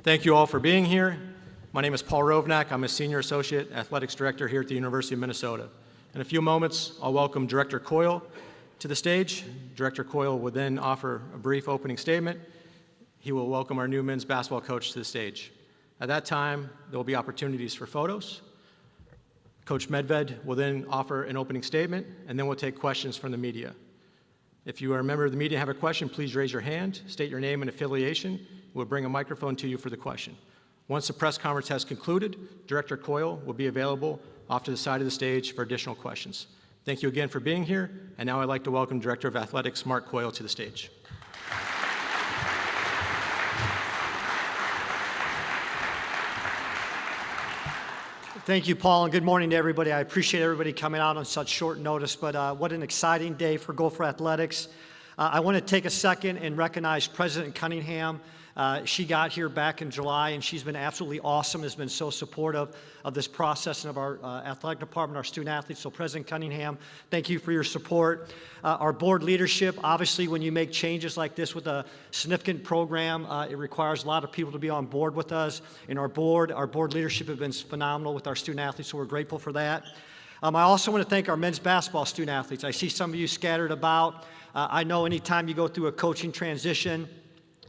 Thank you all for being here. My name is Paul Rovnak. I'm a Senior Associate Athletics Director here at the University of Minnesota. In a few moments, I'll welcome Director Coyle to the stage. Director Coyle will then offer a brief opening statement. He will welcome our new men's basketball coach to the stage. At that time, there will be opportunities for photos. Coach Medved will then offer an opening statement, and then we'll take questions from the media. If you are a member of the media and have a question, please raise your hand, state your name and affiliation. We'll bring a microphone to you for the question. Once the press conference has concluded, Director Coyle will be available off to the side of the stage for additional questions. Thank you again for being here, and now I'd like to welcome Director of Athletics, Mark Coyle, to the stage. Thank you, Paul, and good morning to everybody. I appreciate everybody coming out on such short notice, but what an exciting day for Gopher Athletics. I want to take a second and recognize President Cunningham. She got here back in July, and she's been absolutely awesome, has been so supportive of this process and of our athletic department, our student athletes. So President Cunningham, thank you for your support. Our board leadership, obviously when you make changes like this with a significant program, it requires a lot of people to be on board with us. And our board leadership have been phenomenal with our student athletes, so we're grateful for that. I also want to thank our men's basketball student athletes. I see some of you scattered about. I know anytime you go through a coaching transition,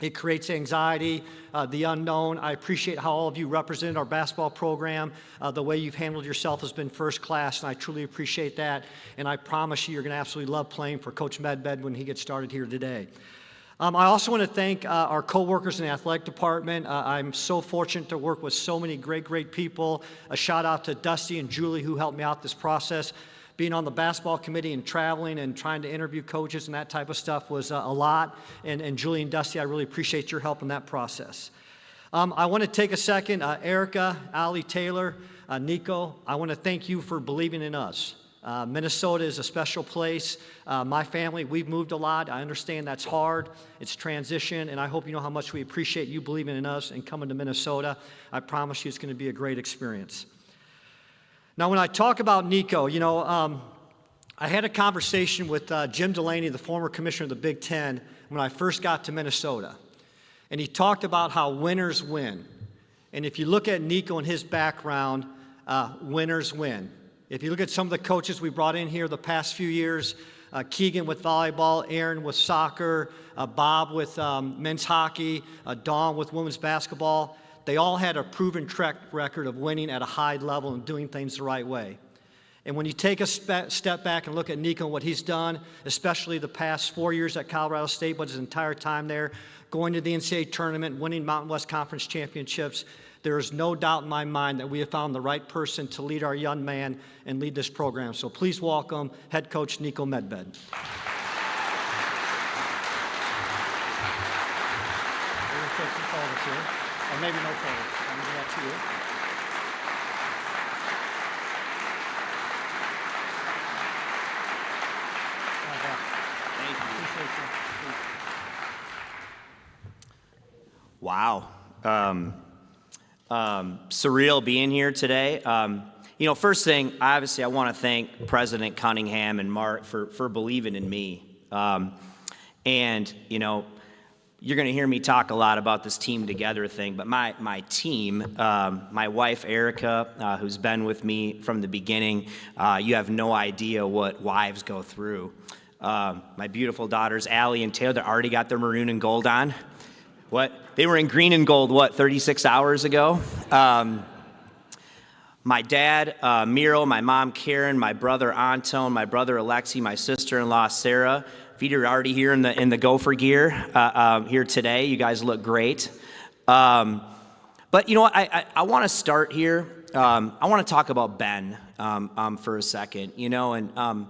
it creates anxiety, the unknown. I appreciate how all of you represented our basketball program. The way you've handled yourself has been first class, and I truly appreciate that. And I promise you're going to absolutely love playing for Coach Medved when he gets started here today. I also want to thank our co-workers in the athletic department. I'm so fortunate to work with so many great people. A shout out to Dusty and Julie who helped me out this process. Being on the basketball committee and traveling and trying to interview coaches and that type of stuff was a lot. And Julie and Dusty, I really appreciate your help in that process. I want to take a second. Erica, Ali, Taylor, Niko, I want to thank you for believing in us. Minnesota is a special place. My family, we've moved a lot. I understand that's hard. It's transition, and I hope you know how much we appreciate you believing in us and coming to Minnesota. I promise you it's going to be a great experience. Now, when I talk about Niko, you know, I had a conversation with Jim Delaney, the former commissioner of the Big Ten, when I first got to Minnesota. And he talked about how winners win. And if you look at Niko and his background, winners win. If you look at some of the coaches we brought in here the past few years, Keegan with volleyball, Aaron with soccer, Bob with men's hockey, Dawn with women's basketball, they all had a proven track record of winning at a high level and doing things the right way. And when you take a step back and look at Niko and what he's done, especially the past 4 years at Colorado State, but his entire time there, going to the NCAA tournament, winning Mountain West Conference championships, there is no doubt in my mind that we have found the right person to lead our young man and lead this program. So please welcome head coach Niko Medved. Or maybe no photos. I'm going to give that to you. Thank you. Wow. Surreal being here today. You know, first thing, obviously, I want to thank President Cunningham and Mark for believing in me. And, you know, you're going to hear me talk a lot about this team together thing, but my team, my wife Erica, who's been with me from the beginning, you have no idea what wives go through. My beautiful daughters, Allie and Taylor, they already got their maroon and gold on. What? They were in green and gold, 36 hours ago? My dad, Miro, my mom, Karen, my brother, Anton, my brother, Alexi, my sister-in-law, Sarah. Peter already here in the Gopher gear here today. You guys look great. But you know what? I want to start here. I want to talk about Ben for a second. You know, and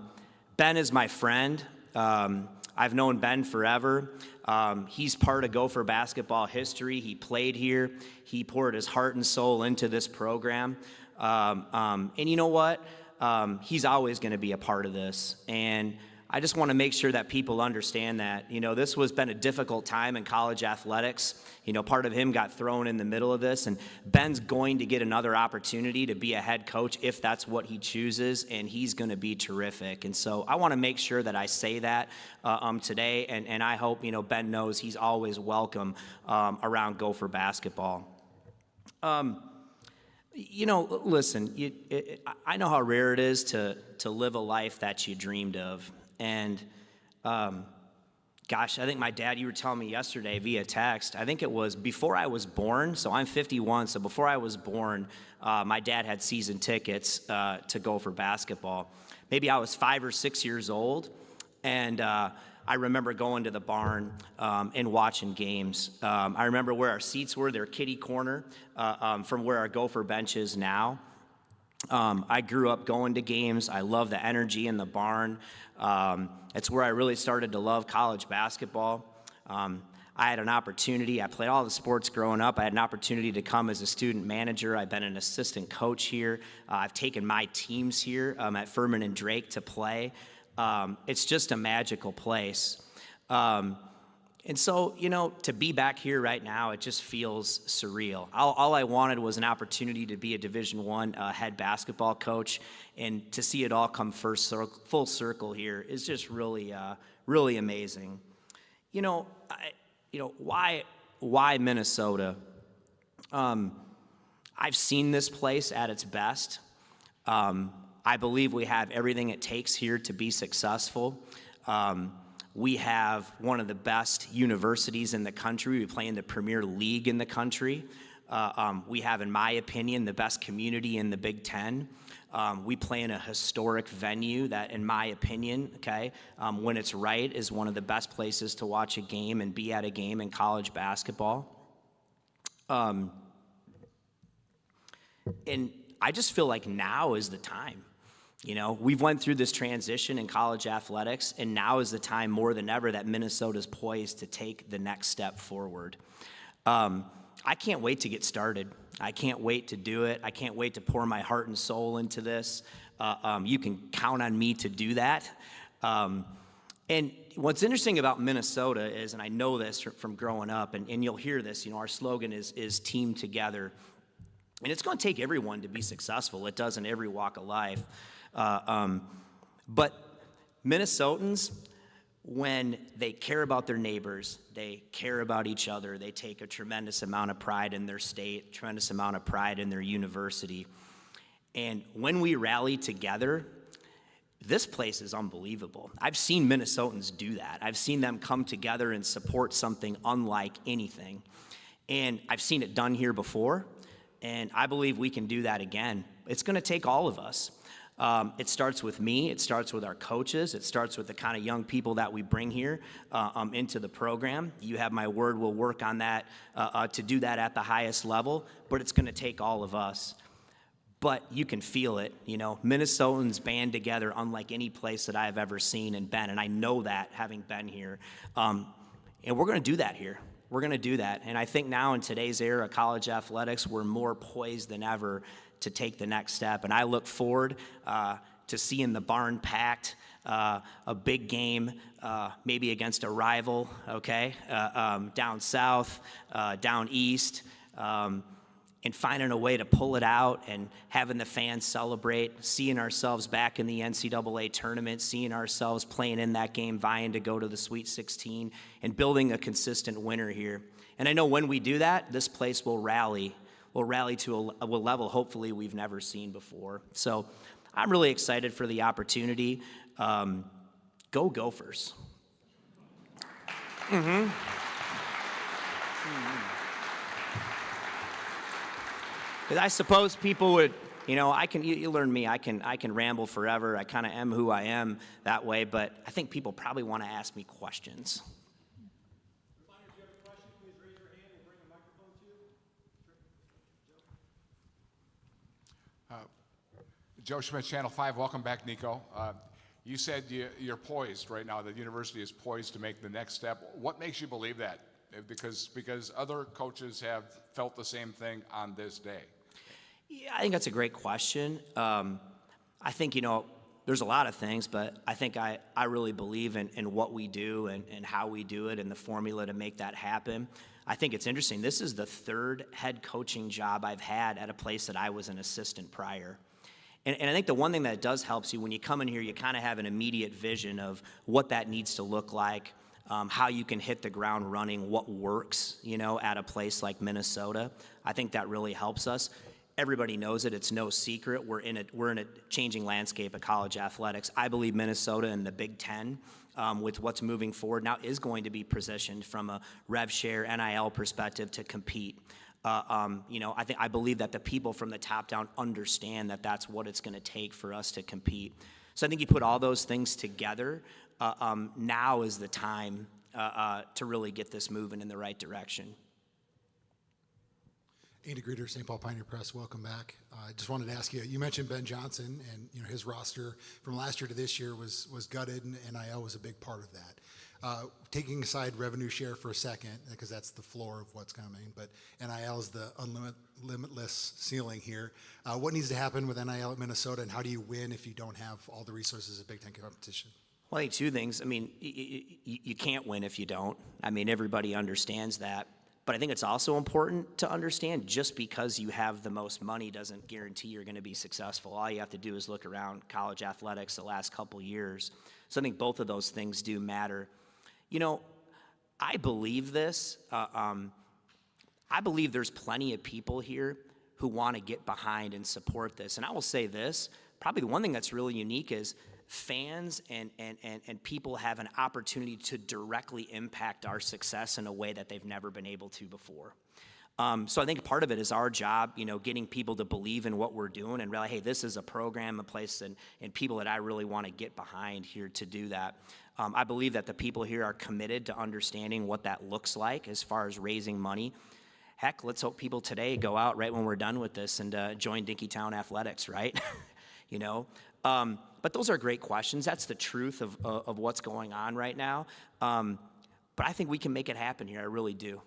Ben is my friend. I've known Ben forever. He's part of Gopher basketball history. He played here. He poured his heart and soul into this program. And you know what? He's always going to be a part of this. And I just want to make sure that people understand that, you know, this has been a difficult time in college athletics. You know, part of him got thrown in the middle of this, and Ben's going to get another opportunity to be a head coach if that's what he chooses, and he's going to be terrific. And so I want to make sure that I say that today, and I hope, you know, Ben knows he's always welcome around Gopher basketball. Listen, I know how rare it is to live a life that you dreamed of. And gosh, I think my dad, you were telling me yesterday via text, I think it was before I was born, so I'm 51, so before I was born, my dad had season tickets to Gopher basketball. Maybe I was 5 or 6 years old, and I remember going to the barn and watching games. I remember where our seats were, their kitty corner, from where our Gopher bench is now. I grew up going to games. I love the energy in the barn. It's where I really started to love college basketball. I had an opportunity. I played all the sports growing up. I had an opportunity to come as a student manager. I've been an assistant coach here. I've taken my teams here at Furman and Drake to play. It's just a magical place. And so, to be back here right now, it just feels surreal. All I wanted was an opportunity to be a Division I head basketball coach, and to see it all come full circle here is just really, really amazing. Why Minnesota? I've seen this place at its best. I believe we have everything it takes here to be successful. We have one of the best universities in the country. We play in the Premier League in the country. We have, in my opinion, the best community in the Big Ten. We play in a historic venue that, in my opinion, when it's right, is one of the best places to watch a game and be at a game in college basketball. And I just feel like now is the time. We've went through this transition in college athletics, and now is the time more than ever that Minnesota's poised to take the next step forward. I can't wait to get started. I can't wait to do it. I can't wait to pour my heart and soul into this. You can count on me to do that. And what's interesting about Minnesota is, and I know this from growing up, and you'll hear this, our slogan is Team Together. And it's going to take everyone to be successful. It does in every walk of life. But Minnesotans, when they care about their neighbors, they care about each other, they take a tremendous amount of pride in their state, tremendous amount of pride in their university. And when we rally together, this place is unbelievable. I've seen Minnesotans do that. I've seen them come together and support something unlike anything. And I've seen it done here before, and I believe we can do that again. It's going to take all of us. It starts with me. It starts with our coaches. It starts with the kind of young people that we bring here into the program. You have my word. We'll work on that to do that at the highest level, but it's going to take all of us. But you can feel it. Minnesotans band together unlike any place that I have ever seen and been, and I know that having been here. And we're going to do that here. We're going to do that. And I think now in today's era of college athletics, we're more poised than ever to take the next step. And I look forward to seeing the barn packed, a big game, maybe against a rival, down south, down east, and finding a way to pull it out and having the fans celebrate, seeing ourselves back in the NCAA tournament, seeing ourselves playing in that game, vying to go to the Sweet 16, and building a consistent winner here. And I know when we do that, this place will rally. We'll rally to a level hopefully we've never seen before. So I'm really excited for the opportunity. Go Gophers. Because I suppose people would, you learn me, I can ramble forever. I kind of am who I am that way, but I think people probably want to ask me questions. If you have a question, please raise your hand. We'll bring a microphone to you. Joe Schmidt, Channel 5. Welcome back, Niko. You said you're poised right now. The university is poised to make the next step. What makes you believe that? Because other coaches have felt the same thing on this day. Yeah, I think that's a great question. I think, there's a lot of things, but I think I really believe in what we do and how we do it and the formula to make that happen. I think it's interesting. This is the third head coaching job I've had at a place that I was an assistant prior. And I think the one thing that does helps you when you come in here, you kind of have an immediate vision of what that needs to look like, how you can hit the ground running, what works, at a place like Minnesota. I think that really helps us. Everybody knows it. It's no secret. We're in a changing landscape of college athletics. I believe Minnesota and the Big Ten, with what's moving forward now, is going to be positioned from a rev share NIL perspective to compete. I believe that the people from the top down understand that that's what it's going to take for us to compete. So I think you put all those things together. Now is the time to really get this moving in the right direction. Andy Greeter, St. Paul Pioneer Press, welcome back. I just wanted to ask you, you mentioned Ben Johnson, and his roster from last year to this year was gutted, and NIL was a big part of that. Taking aside revenue share for a second, because that's the floor of what's coming, but NIL is the limitless ceiling here. What needs to happen with NIL at Minnesota, and how do you win if you don't have all the resources of Big Ten competition? Well, I think two things. I mean, you can't win if you don't. I mean, everybody understands that. But I think it's also important to understand just because you have the most money doesn't guarantee you're going to be successful. All you have to do is look around college athletics the last couple years. So I think both of those things do matter. I believe this. I believe there's plenty of people here who want to get behind and support this. And I will say this, probably the one thing that's really unique is fans and people have an opportunity to directly impact our success in a way that they've never been able to before. So I think part of it is our job, getting people to believe in what we're doing and realize, hey, this is a program, a place, and people that I really want to get behind here to do that. I believe that the people here are committed to understanding what that looks like as far as raising money. Heck, let's hope people today go out right when we're done with this and join Dinkytown Athletics, right? But those are great questions. That's the truth of what's going on right now. But I think we can make it happen here. I really do.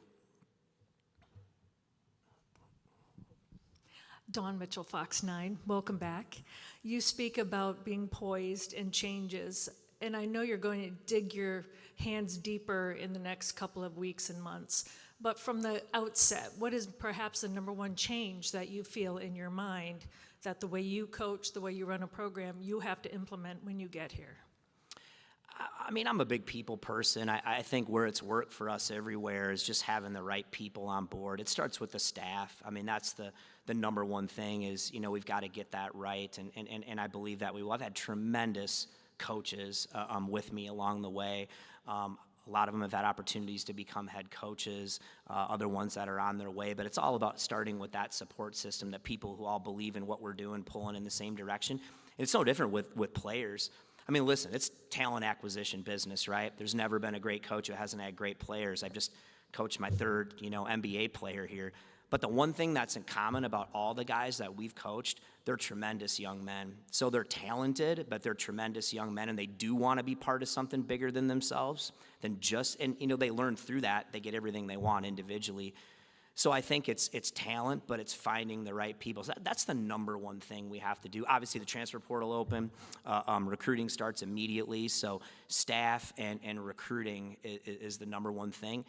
Dawn Mitchell, Fox 9, welcome back. You speak about being poised and changes, and I know you're going to dig your hands deeper in the next couple of weeks and months. But from the outset, what is perhaps the number one change that you feel in your mind that the way you coach, the way you run a program, you have to implement when you get here? I mean, I'm a big people person. I think where it's worked for us everywhere is just having the right people on board. It starts with the staff. I mean, that's the number one thing is, we've got to get that right. And I believe that we will. I've had tremendous coaches with me along the way. A lot of them have had opportunities to become head coaches, other ones that are on their way. But it's all about starting with that support system, that people who all believe in what we're doing, pulling in the same direction. And it's no different with players. I mean, listen, it's talent acquisition business, right? There's never been a great coach who hasn't had great players. I've just coached my third, NBA player here. But the one thing that's in common about all the guys that we've coached, they're tremendous young men. So they're talented, but they're tremendous young men, and they do want to be part of something bigger than themselves than just, and they learn through that. They get everything they want individually. So I think it's talent, but it's finding the right people. So that's the number one thing we have to do. Obviously, the transfer portal open. Recruiting starts immediately. So staff and recruiting is the number one thing.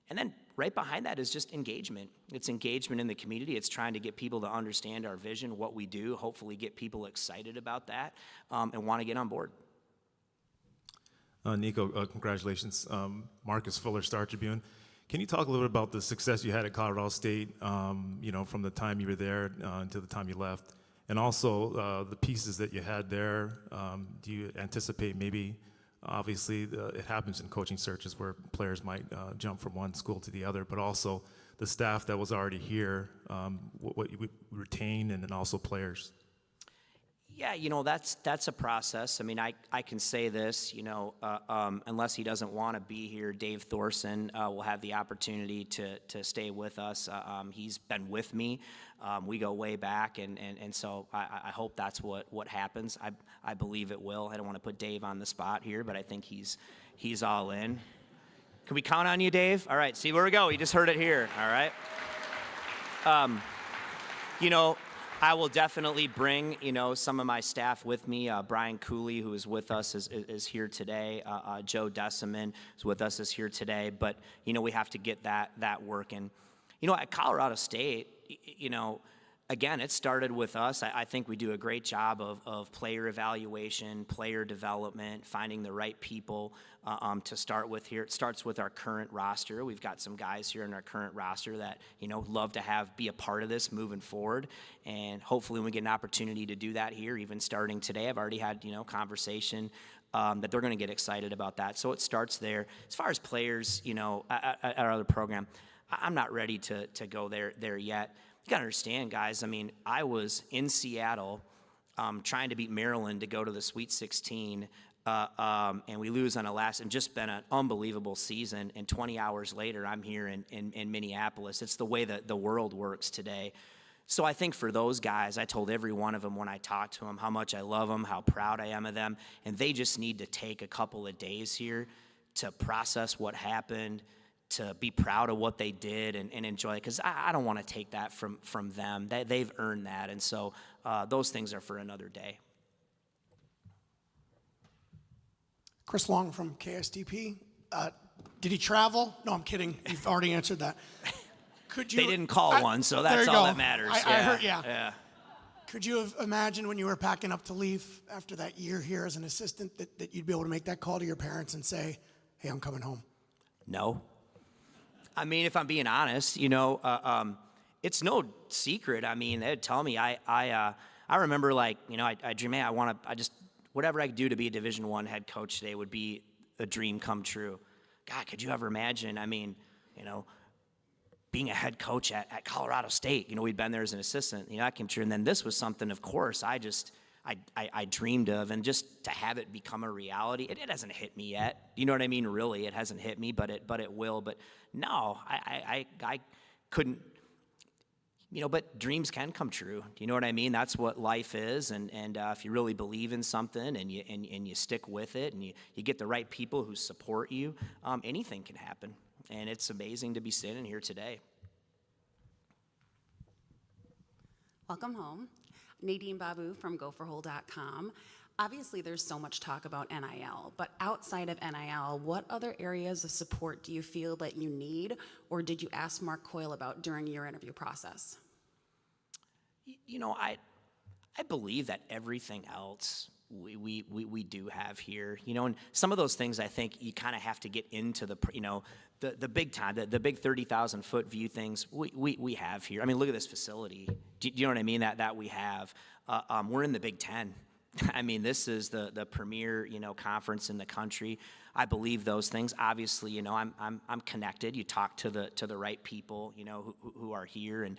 And then right behind that is just engagement. It's engagement in the community. It's trying to get people to understand our vision, what we do, hopefully get people excited about that and want to get on board. Niko, congratulations. Marcus Fuller, Star Tribune. Can you talk a little bit about the success you had at Colorado State, from the time you were there until the time you left? And also the pieces that you had there, do you anticipate maybe, obviously it happens in coaching searches where players might jump from one school to the other, but also the staff that was already here, what you retain, and then also players? Yeah, that's a process. I mean, I can say this, unless he doesn't want to be here, Dave Thorson will have the opportunity to stay with us. He's been with me. We go way back, and so I hope that's what happens. I believe it will. I don't want to put Dave on the spot here, but I think he's all in. Can we count on you, Dave? All right, see where we go. You just heard it here, all right? I will definitely bring, some of my staff with me. Brian Cooley, who is with us, is here today. Joe Deciman is with us, is here today. But, we have to get that working. At Colorado State, again, it started with us. I think we do a great job of player evaluation, player development, finding the right people to start with here. It starts with our current roster. We've got some guys here in our current roster that, love to be a part of this moving forward. And hopefully we get an opportunity to do that here, even starting today. I've already had, conversation that they're going to get excited about that. So it starts there. As far as players, at our other program, I'm not ready to go there yet. You got to understand, guys, I was in Seattle trying to beat Maryland to go to the Sweet 16, and we lose on a last, and just been an unbelievable season, and 20 hours later, I'm here in Minneapolis. It's the way that the world works today. So I think for those guys, I told every one of them when I talked to them how much I love them, how proud I am of them, and they just need to take a couple of days here to process what happened, to be proud of what they did and enjoy it, because I don't want to take that from them. They've earned that, and so those things are for another day. Chris Long from KSTP. Did he travel? No, I'm kidding. You've already answered that. Could you? They didn't call one, so that's all that matters. I heard, yeah. Yeah. Could you have imagined when you were packing up to leave after that year here as an assistant that you'd be able to make that call to your parents and say, hey, I'm coming home? No. If I'm being honest, it's no secret. They'd tell me. I remember, I dream, man, I just whatever I could do to be a Division I head coach today would be a dream come true. God, could you ever imagine? Being a head coach at Colorado State. We'd been there as an assistant. That came true. And then this was something, of course, I dreamed of, and just to have it become a reality, it hasn't hit me yet. You know what I mean? Really, it hasn't hit me, but it will. But no, I couldn't. But dreams can come true. Do you know what I mean? That's what life is, and if you really believe in something and you stick with it, and you get the right people who support you, anything can happen. And it's amazing to be sitting here today. Welcome home. Nadine Babu from gopherhole.com. Obviously, there's so much talk about NIL, but outside of NIL, what other areas of support do you feel that you need, or did you ask Mark Coyle about during your interview process? I believe that everything else we do have here, and some of those things I think you kind of have to get into the big time, the big 30,000 foot view things we have here. Look at this facility. Do you know what I mean? That we have. We're in the Big Ten. This is the premier, conference in the country. I believe those things. Obviously, I'm connected. You talk to the right people, who are here and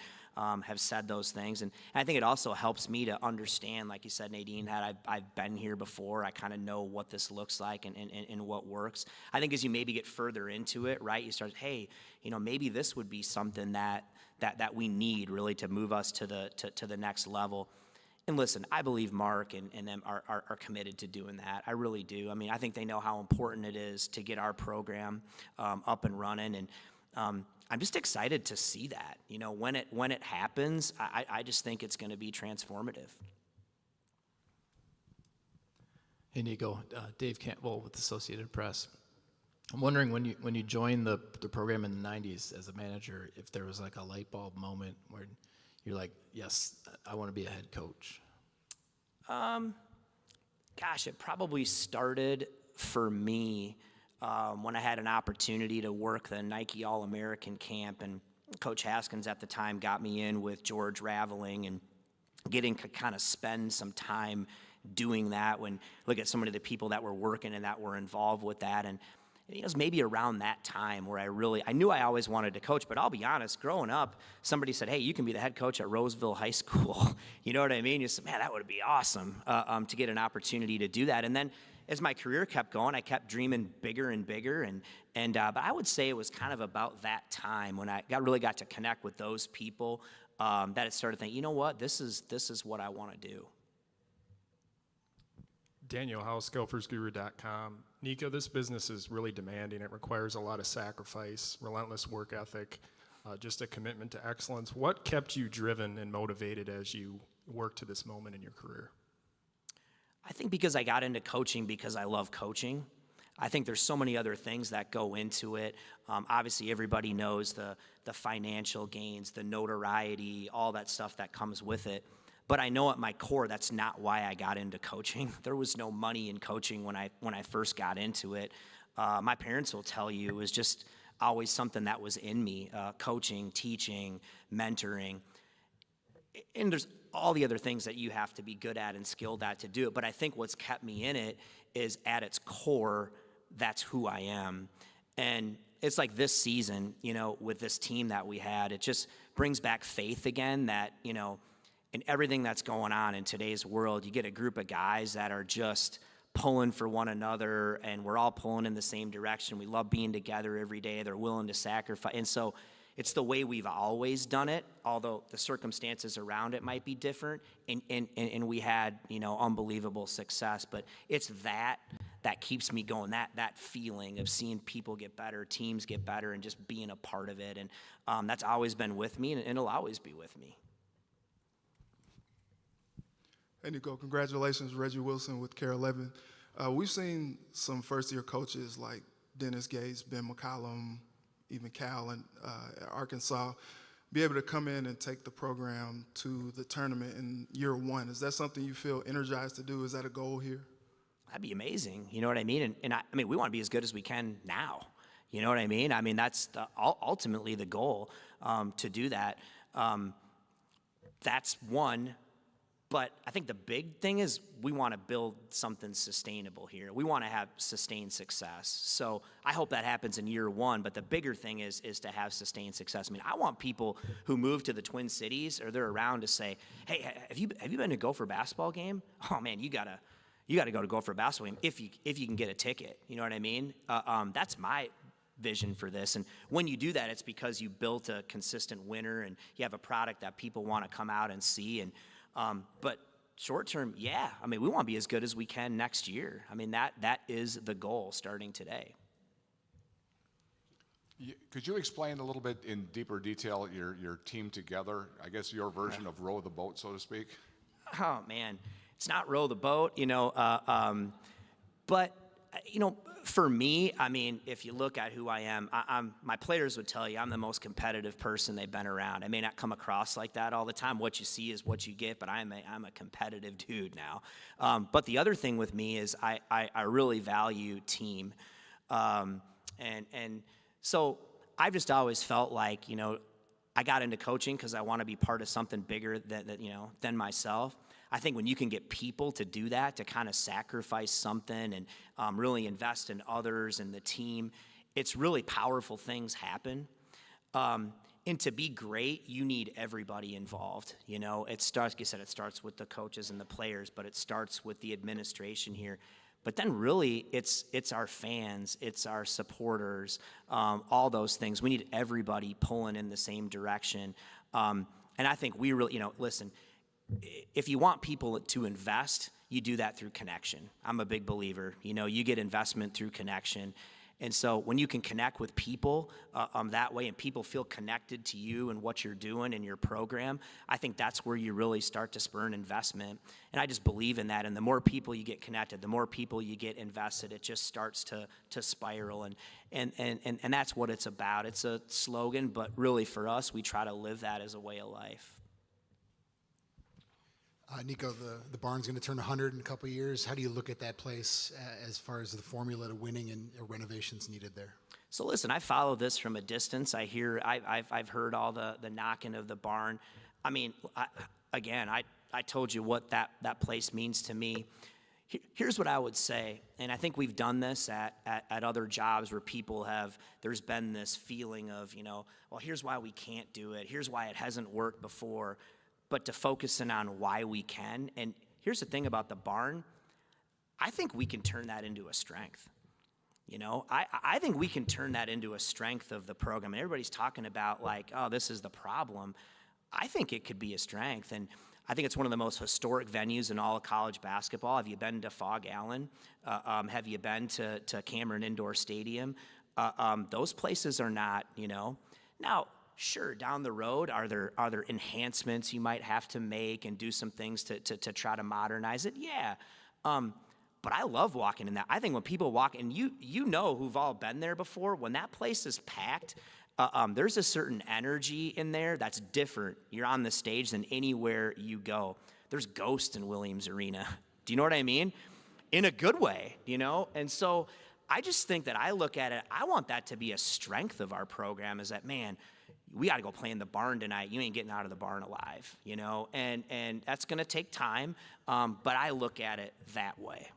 have said those things. And I think it also helps me to understand, like you said, Nadine, that I've been here before. I kind of know what this looks like and what works. I think as you maybe get further into it, right, you start, hey, maybe this would be something that we need really to move us to the next level. And listen, I believe Mark and them are committed to doing that. I really do. I think they know how important it is to get our program up and running. And I'm just excited to see that. When it happens, I just think it's going to be transformative. Hey, Niko. Dave Campbell with Associated Press. I'm wondering when you joined the program in the 90s as a manager, if there was like a light bulb moment where you're like, yes, I want to be a head coach. Gosh, it probably started for me when I had an opportunity to work the Nike All-American camp, and Coach Haskins at the time got me in with George Raveling, and getting to kind of spend some time doing that when look at some of the people that were working and that were involved with that. And it was maybe around that time where I knew I always wanted to coach, but I'll be honest, growing up, somebody said, hey, you can be the head coach at Roseville High School. You know what I mean? You said, man, that would be awesome to get an opportunity to do that. And then as my career kept going, I kept dreaming bigger and bigger. But I would say it was kind of about that time when I really got to connect with those people that it started thinking, you know what, this is what I want to do. Daniel House, GophersGuru.com. Niko, this business is really demanding. It requires a lot of sacrifice, relentless work ethic, just a commitment to excellence. What kept you driven and motivated as you worked to this moment in your career? I think because I got into coaching because I love coaching. I think there's so many other things that go into it. Obviously, everybody knows the financial gains, the notoriety, all that stuff that comes with it. But I know at my core, that's not why I got into coaching. There was no money in coaching when I first got into it. My parents will tell you it was just always something that was in me, coaching, teaching, mentoring. And there's all the other things that you have to be good at and skilled at to do it. But I think what's kept me in it is at its core, that's who I am. And it's like this season, with this team that we had, it just brings back faith again that, in everything that's going on in today's world, you get a group of guys that are just pulling for one another, and we're all pulling in the same direction. We love being together every day. They're willing to sacrifice. And so it's the way we've always done it, although the circumstances around it might be different, and we had, unbelievable success. But it's that keeps me going, that feeling of seeing people get better, teams get better, and just being a part of it. And that's always been with me, and it'll always be with me. Hey, Niko, congratulations, Reggie Wilson with Care 11. We've seen some first-year coaches like Dennis Gates, Ben McCollum, even Cal and Arkansas, be able to come in and take the program to the tournament in year one. Is that something you feel energized to do? Is that a goal here? That'd be amazing. You know what I mean? And I mean, we want to be as good as we can now. You know what I mean? I mean, that's ultimately the goal, to do that. That's one. But I think the big thing is we want to build something sustainable here. We want to have sustained success. So I hope that happens in year one. But the bigger thing is to have sustained success. I mean, I want people who move to the Twin Cities or they're around to say, "Hey, have you been to Gopher basketball game? Oh man, you gotta go to Gopher basketball game if you can get a ticket." You know what I mean? That's my vision for this. And when you do that, it's because you built a consistent winner and you have a product that people want to come out and see. And but short term, yeah, I mean, we want to be as good as we can next year. I mean, that is the goal starting today. Could you explain a little bit in deeper detail your team together? I guess your version of row the boat, so to speak. Oh man, it's not row the boat, but for me, I mean, if you look at who I am, my players would tell you I'm the most competitive person they've been around. I may not come across like that all the time. What you see is what you get, but I'm a competitive dude now. But the other thing with me is I really value team. And so I've just always felt like, I got into coaching because I want to be part of something bigger than myself. I think when you can get people to do that, to kind of sacrifice something and really invest in others and the team, it's really powerful things happen. And to be great, you need everybody involved. It starts, like I said, it starts with the coaches and the players, but it starts with the administration here. But then really, it's our fans, it's our supporters, all those things. We need everybody pulling in the same direction. And I think we really, listen, if you want people to invest, you do that through connection. I'm a big believer. You get investment through connection. And so when you can connect with people that way and people feel connected to you and what you're doing in your program, I think that's where you really start to spur an investment. And I just believe in that. And the more people you get connected, the more people you get invested, it just starts to spiral. And that's what it's about. It's a slogan, but really for us, we try to live that as a way of life. Niko, the barn's going to turn 100 in a couple of years. How do you look at that place as far as the formula to winning and renovations needed there? So listen, I follow this from a distance. I've heard all the knocking of the barn. I mean, I told you what that place means to me. Here's what I would say, and I think we've done this at other jobs where people there's been this feeling of, well, here's why we can't do it. Here's why it hasn't worked before. But to focus in on why we can. And here's the thing about the barn. I think we can turn that into a strength. I think we can turn that into a strength of the program. And everybody's talking about like, oh, this is the problem. I think it could be a strength. And I think it's one of the most historic venues in all of college basketball. Have you been to Fog Allen? Have you been to Cameron Indoor Stadium? Those places are not, Now, sure, down the road, are there enhancements you might have to make and do some things to try to modernize it? Yeah. But I love walking in that. I think when people walk, and you know who've all been there before, when that place is packed, there's a certain energy in there that's different. You're on the stage than anywhere you go. There's ghosts in Williams Arena. Do you know what I mean? In a good way, you know? And so I just think that I look at it, I want that to be a strength of our program, is that, man, we got to go play in the barn tonight. You ain't getting out of the barn alive, you know? And that's going to take time, but I look at it that way.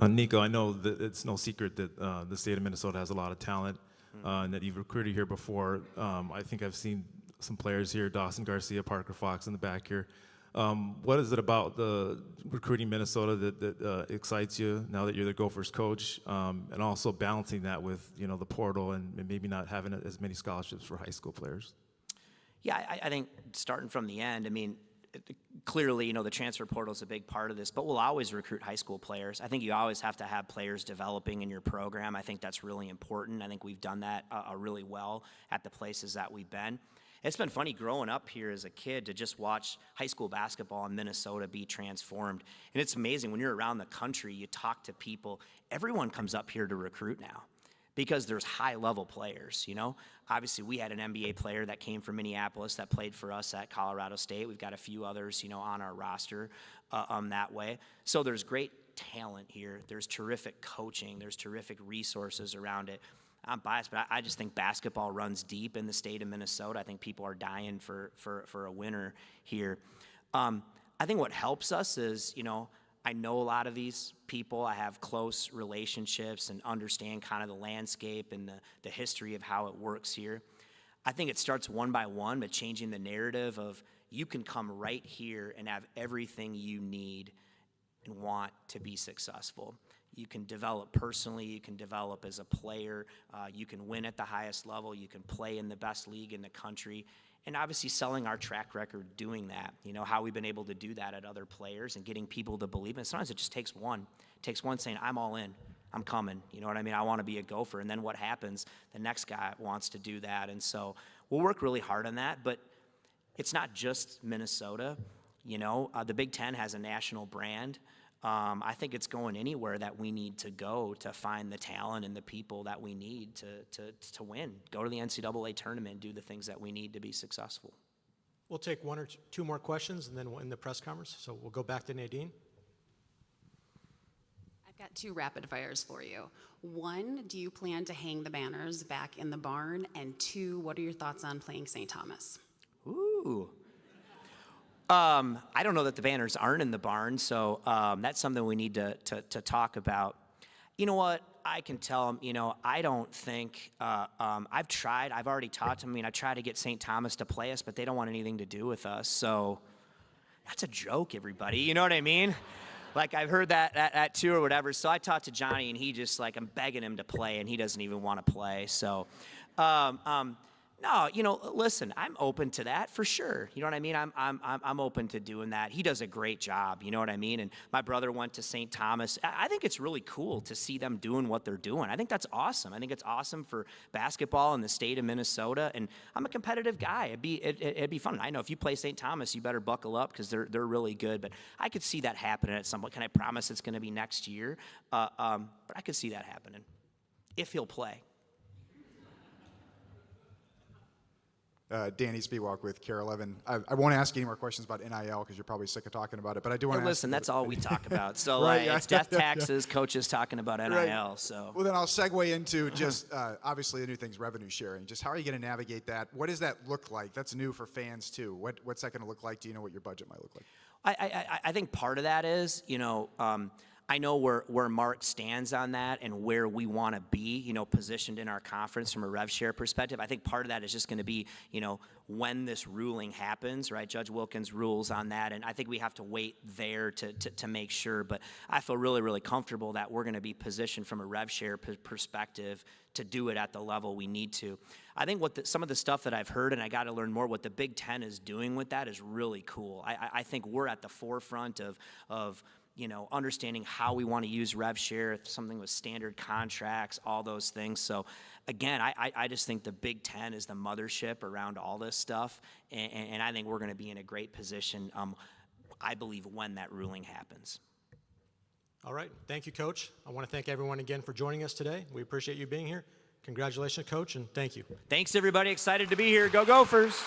Niko, I know that it's no secret that the state of Minnesota has a lot of talent and that you've recruited here before. I think I've seen some players here, Dawson Garcia, Parker Fox in the back here. What is it about the recruiting Minnesota that excites you now that you're the Gophers coach, and also balancing that with, you know, the portal and maybe not having as many scholarships for high school players? Yeah, I think starting from the end, I mean, clearly, you know, the transfer portal is a big part of this, but we'll always recruit high school players. I think you always have to have players developing in your program. I think that's really important. I think we've done that really well at the places that we've been. It's been funny growing up here as a kid to just watch high school basketball in Minnesota be transformed. And it's amazing when you're around the country, you talk to people, everyone comes up here to recruit now, because there's high-level players, you know? Obviously, we had an NBA player that came from Minneapolis that played for us at Colorado State. We've got a few others, you know, on our roster that way. So there's great talent here. There's terrific coaching. There's terrific resources around it. I'm biased, but I just think basketball runs deep in the state of Minnesota. I think people are dying for a winner here. I think what helps us is, you know, I know a lot of these people. I have close relationships and understand kind of the landscape and the history of how it works here. I think it starts one by one, but changing the narrative of you can come right here and have everything you need and want to be successful. You can develop personally, you can develop as a player, you can win at the highest level, you can play in the best league in the country. And obviously selling our track record doing that, you know, how we've been able to do that at other players and getting people to believe it. Sometimes it just takes one. It takes one saying, I'm all in, I'm coming. You know what I mean? I want to be a Gopher. And then what happens? The next guy wants to do that. And so we'll work really hard on that. But it's not just Minnesota. You know, the Big Ten has a national brand. I think it's going anywhere that we need to go to find the talent and the people that we need to win. Go to the NCAA tournament, do the things that we need to be successful. We'll take one or two more questions, and then we'll end the press conference. So we'll go back to Nadine. I've got two rapid fires for you. One, do you plan to hang the banners back in the barn? And two, what are your thoughts on playing St. Thomas? Ooh. I don't know that the banners aren't in the barn, so that's something we need to talk about. You know what? I can tell them, you know, I don't think, I've already talked to them. I mean, I tried to get St. Thomas to play us, but they don't want anything to do with us. So that's a joke, everybody. You know what I mean? Like, I've heard that too or whatever. So I talked to Johnny, and he just, like, I'm begging him to play, and he doesn't even want to play. So, no, you know, listen, I'm open to that for sure. You know what I mean? I'm open to doing that. He does a great job, you know what I mean? And my brother went to St. Thomas. I think it's really cool to see them doing what they're doing. I think that's awesome. I think it's awesome for basketball in the state of Minnesota. And I'm a competitive guy. It'd be fun. I know if you play St. Thomas, you better buckle up because they're really good. But I could see that happening at some point. Can I promise it's going to be next year? But I could see that happening if he'll play. Danny Spiewak with KARE 11. I won't ask you any more questions about NIL because you're probably sick of talking about it, but I do want to listen, that's all we talk about. So Right, it's death taxes, coaches talking about NIL. Right. So Well, then I'll segue into just obviously the new thing's revenue sharing. Just how are you going to navigate that? What does that look like? That's new for fans too. What's that going to look like? Do you know what your budget might look like? I think part of that is, you know, I know where Mark stands on that and where we want to be, you know, positioned in our conference from a rev share perspective. I think part of that is just going to be, you know, when this ruling happens, right? Judge Wilkins rules on that, and I think we have to wait there to make sure. But I feel really, really comfortable that we're going to be positioned from a rev share perspective to do it at the level we need to. I think some of the stuff that I've heard, and I got to learn more, what the Big Ten is doing with that is really cool. I think we're at the forefront of you know, understanding how we want to use rev share, something with standard contracts, all those things. So again, I just think the Big Ten is the mothership around all this stuff, and I think we're going to be in a great position. I believe, when that ruling happens. All right. Thank you, Coach. I want to thank everyone again for joining us today. We appreciate you being here. Congratulations, Coach, and thank you. Thanks, everybody. Excited to be here. Go Gophers!